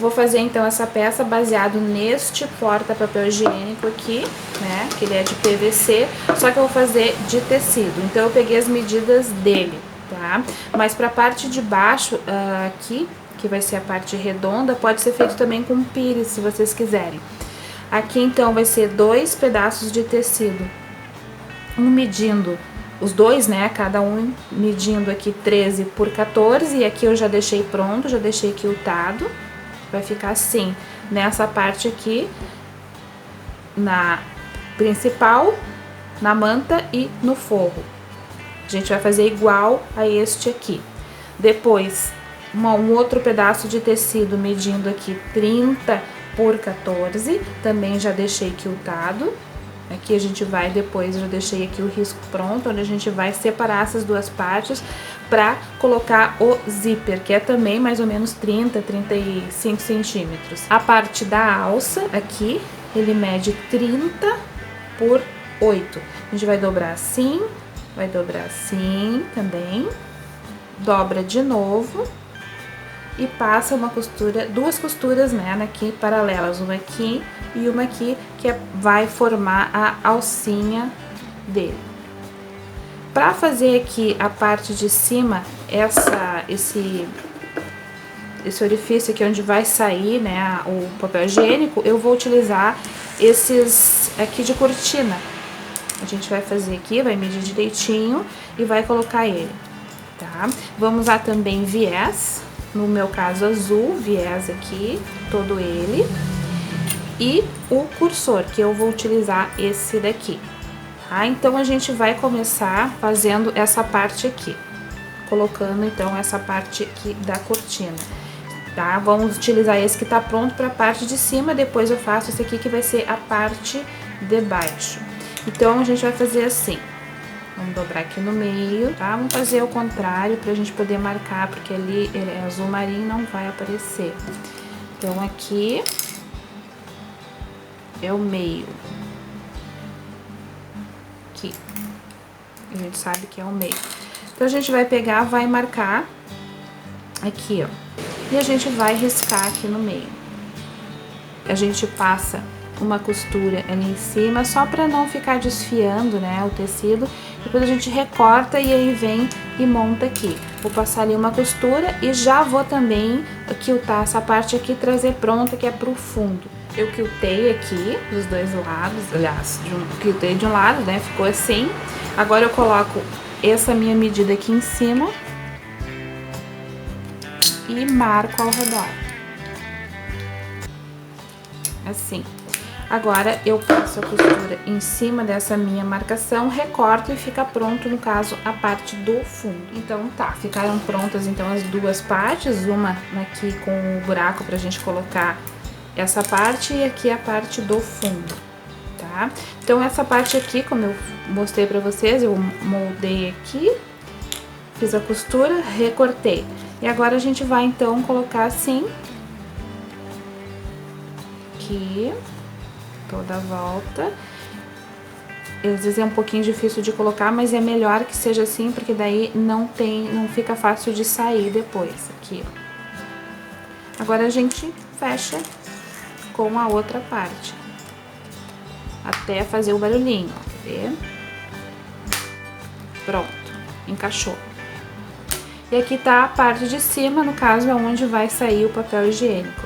vou fazer então essa peça baseado neste porta-papel higiênico aqui, né? Que ele é de PVC, só que eu vou fazer de tecido. Então eu peguei as medidas dele, tá? Mas pra parte de baixo, aqui, que vai ser a parte redonda, pode ser feito também com pires, se vocês quiserem. Aqui então vai ser 2 pedaços de tecido, um medindo, os dois, né, cada um medindo aqui 13 por 14, e aqui eu já deixei pronto, já deixei quiltado, vai ficar assim, nessa parte aqui, na principal, na manta e no forro. A gente vai fazer igual a este aqui. Depois, um outro pedaço de tecido medindo aqui 30 por 14, também já deixei quiltado. Aqui a gente vai depois, eu já deixei aqui o risco pronto, onde a gente vai separar essas duas partes para colocar o zíper, que é também mais ou menos 30, 35 centímetros. A parte da alça aqui, ele mede 30 por 8. A gente vai dobrar assim, vai dobrar assim também, dobra de novo e passa uma costura, duas costuras, né, aqui paralelas, uma aqui e uma aqui, que vai formar a alcinha dele. Para fazer aqui a parte de cima, esse orifício aqui onde vai sair, né, o papel higiênico, eu vou utilizar esses aqui de cortina. A gente vai fazer aqui, vai medir direitinho e vai colocar ele, tá? Vamos usar também viés, no meu caso azul, viés aqui, todo ele. E o cursor, que eu vou utilizar esse daqui, tá? Então, a gente vai começar fazendo essa parte aqui, colocando, então, essa parte aqui da cortina, tá? Vamos utilizar esse que tá pronto para a parte de cima, depois eu faço esse aqui que vai ser a parte de baixo. Então, a gente vai fazer assim, vamos dobrar aqui no meio, tá? Vamos fazer ao contrário pra gente poder marcar, porque ali ele é azul marinho, não vai aparecer. Então, aqui é o meio, aqui, a gente sabe que é o meio. Então, a gente vai pegar, vai marcar aqui, ó, e a gente vai riscar aqui no meio. A gente passa uma costura ali em cima, só pra não ficar desfiando, né, o tecido. Depois a gente recorta e aí vem e monta aqui. Vou passar ali uma costura e já vou também quiltar essa parte aqui, trazer pronta, que é pro fundo. Eu quiltei aqui dos dois lados, aliás, quiltei de um lado, né, ficou assim. Agora eu coloco essa minha medida aqui em cima e marco ao redor, assim. Agora eu passo a costura em cima dessa minha marcação, recorto e fica pronto, no caso, a parte do fundo. Então tá, ficaram prontas então as duas partes, uma aqui com o buraco pra gente colocar essa parte e aqui a parte do fundo, tá? Então essa parte aqui, como eu mostrei pra vocês, eu moldei aqui, fiz a costura, recortei. E agora a gente vai então colocar assim, aqui, toda a volta. Às vezes é um pouquinho difícil de colocar, mas é melhor que seja assim, porque daí não fica fácil de sair depois, aqui, ó. Agora a gente fecha com a outra parte, até fazer o barulhinho, ó, quer ver? Pronto, encaixou. E aqui tá a parte de cima, no caso, é onde vai sair o papel higiênico.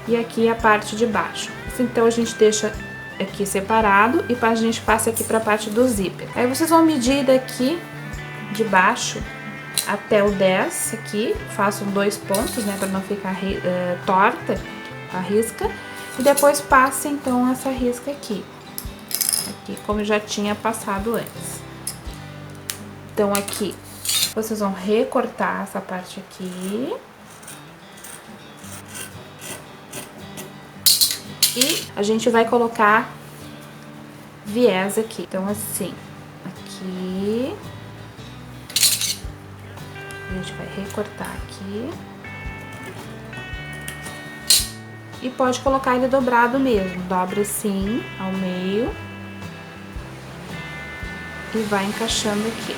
E aqui a parte de baixo. Então, a gente deixa aqui separado e a gente passa aqui pra parte do zíper. Aí, vocês vão medir daqui de baixo até o 10 aqui, façam 2 pontos, né, pra não ficar torta a risca. E depois passe, então, essa risca aqui, como eu já tinha passado antes. Então, aqui, vocês vão recortar essa parte aqui. E a gente vai colocar viés aqui. Então, assim, aqui. A gente vai recortar aqui. E pode colocar ele dobrado mesmo. Dobra assim, ao meio. E vai encaixando aqui.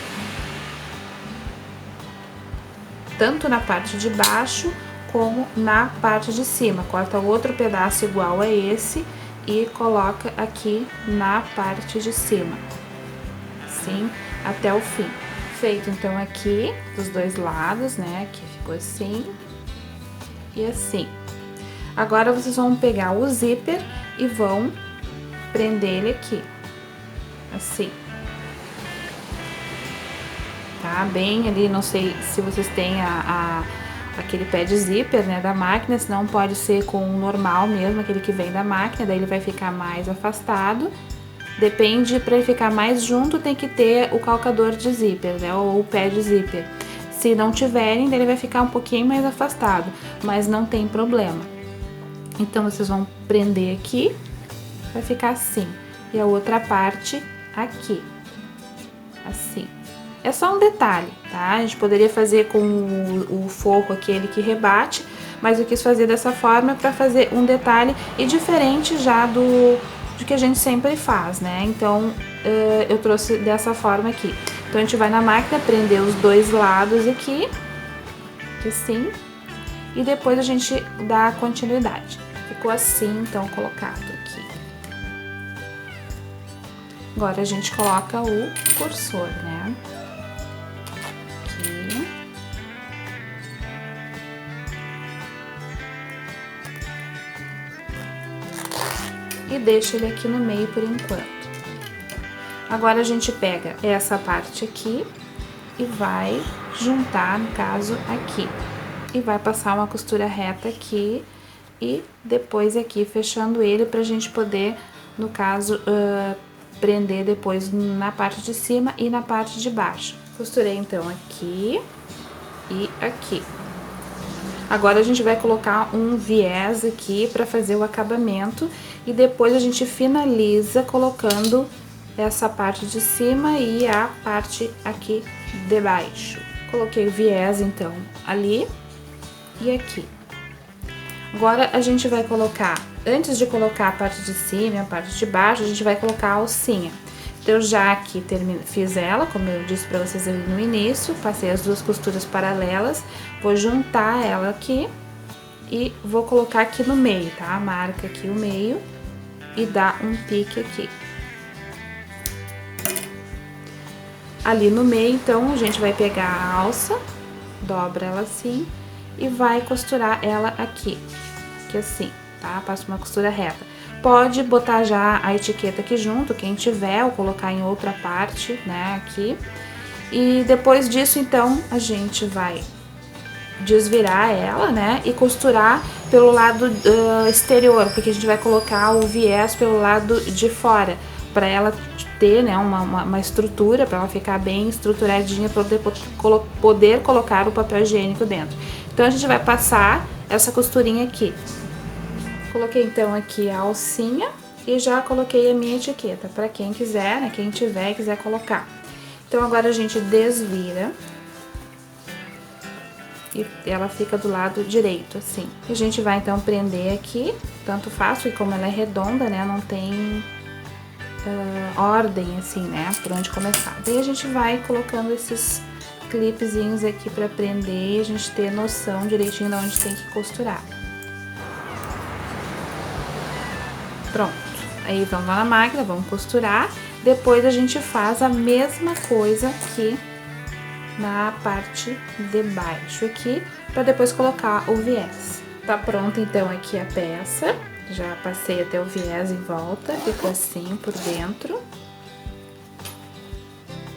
Tanto na parte de baixo, como na parte de cima. Corta outro pedaço igual a esse e coloca aqui na parte de cima, assim, até o fim. Feito então aqui, dos dois lados, né, aqui ficou assim e assim. Agora, vocês vão pegar o zíper e vão prender ele aqui, assim. Tá? Bem ali, não sei se vocês têm aquele pé de zíper, né, da máquina, senão pode ser com o normal mesmo, aquele que vem da máquina, daí ele vai ficar mais afastado. Depende, para ele ficar mais junto, tem que ter o calcador de zíper, né, ou o pé de zíper. Se não tiverem, daí ele vai ficar um pouquinho mais afastado, mas não tem problema. Então, vocês vão prender aqui, vai ficar assim. E a outra parte aqui, assim. É só um detalhe, tá? A gente poderia fazer com o forro aquele que rebate, mas eu quis fazer dessa forma para fazer um detalhe e diferente já do que a gente sempre faz, né? Então, eu trouxe dessa forma aqui. Então, a gente vai na máquina, prender os dois lados aqui, assim, e depois a gente dá continuidade. Ficou assim, então, colocado aqui. Agora, a gente coloca o cursor, né? Aqui. E deixa ele aqui no meio por enquanto. Agora, a gente pega essa parte aqui e vai juntar, no caso, aqui. E vai passar uma costura reta aqui e depois aqui, fechando ele pra gente poder, no caso, prender depois na parte de cima e na parte de baixo. Costurei, então, aqui e aqui. Agora, a gente vai colocar um viés aqui pra fazer o acabamento e depois a gente finaliza colocando essa parte de cima e a parte aqui de baixo. Coloquei o viés, então, ali e aqui. Agora, a gente vai colocar, antes de colocar a parte de cima e a parte de baixo, a gente vai colocar a alcinha. Então, eu já aqui fiz ela, como eu disse pra vocês ali no início, passei as duas costuras paralelas, vou juntar ela aqui e vou colocar aqui no meio, tá? Marca aqui o meio e dá um pique aqui. Ali no meio, então, a gente vai pegar a alça, dobra ela assim e vai costurar ela aqui, assim, tá? Passa uma costura reta. Pode botar já a etiqueta aqui junto, quem tiver, ou colocar em outra parte, né, aqui. E depois disso, então, a gente vai desvirar ela, né, e costurar pelo lado exterior, porque a gente vai colocar o viés pelo lado de fora, para ela ter, né, uma estrutura, para ela ficar bem estruturadinha, para poder colocar o papel higiênico dentro. Então, a gente vai passar essa costurinha aqui. Coloquei, então, aqui a alcinha e já coloquei a minha etiqueta, para quem quiser, né, quem tiver e quiser colocar. Então, agora a gente desvira e ela fica do lado direito, assim. A gente vai, então, prender aqui, tanto faz, e como ela é redonda, né, não tem ordem, assim, né, por onde começar. Daí a gente vai colocando esses clipezinhos aqui pra prender e a gente ter noção direitinho de onde tem que costurar. Pronto. Aí vamos lá na máquina, vamos costurar. Depois a gente faz a mesma coisa aqui na parte de baixo aqui, pra depois colocar o viés. Tá pronta, então, aqui a peça. Já passei até o viés em volta, ficou assim por dentro.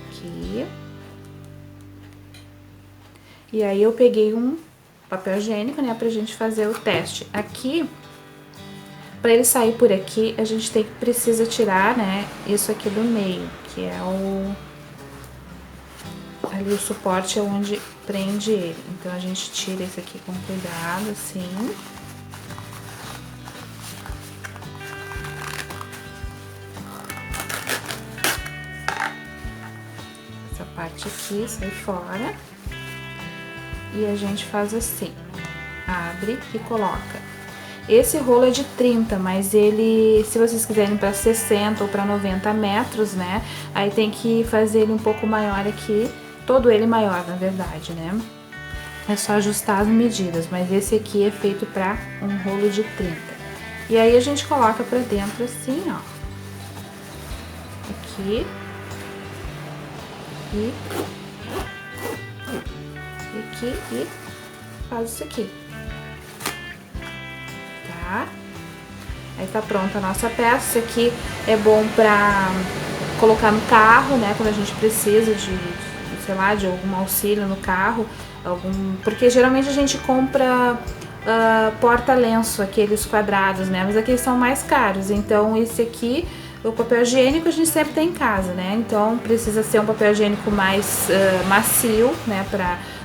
Aqui. E aí, eu peguei um papel higiênico, né, pra gente fazer o teste. Aqui, pra ele sair por aqui, a gente precisa tirar, né, isso aqui do meio, que é ali o suporte é onde prende ele. Então, a gente tira isso aqui com cuidado, assim. Parte aqui, sai fora. E a gente faz assim, abre e coloca. Esse rolo é de 30, mas ele, se vocês quiserem para 60 ou para 90 metros, né, aí tem que fazer ele um pouco maior aqui, todo ele maior, na verdade, né. é só ajustar as medidas, mas esse aqui é feito para um rolo de 30. E aí a gente coloca pra dentro assim, ó. Aqui. E aqui e faz isso aqui. Tá? Aí tá pronta a nossa peça. Isso aqui é bom pra colocar no carro, né? Quando a gente precisa de sei lá, de algum auxílio no carro. Porque geralmente a gente compra porta-lenço, aqueles quadrados, né? Mas aqueles são mais caros. Então esse aqui, o papel higiênico a gente sempre tem em casa, né? Então precisa ser um papel higiênico mais macio, né?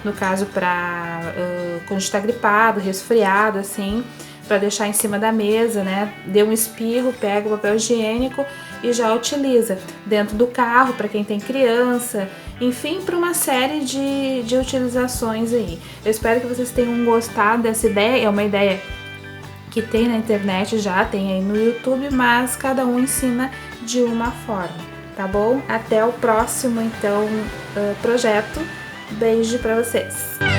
No caso, quando a gente tá gripado, resfriado, assim, para deixar em cima da mesa, né? Deu um espirro, pega o papel higiênico e já utiliza dentro do carro para quem tem criança, enfim, para uma série de utilizações aí. Eu espero que vocês tenham gostado dessa ideia. É uma ideia que tem na internet, já tem aí no YouTube, mas cada um ensina de uma forma, tá bom? Até o próximo, então, projeto. Beijo para vocês!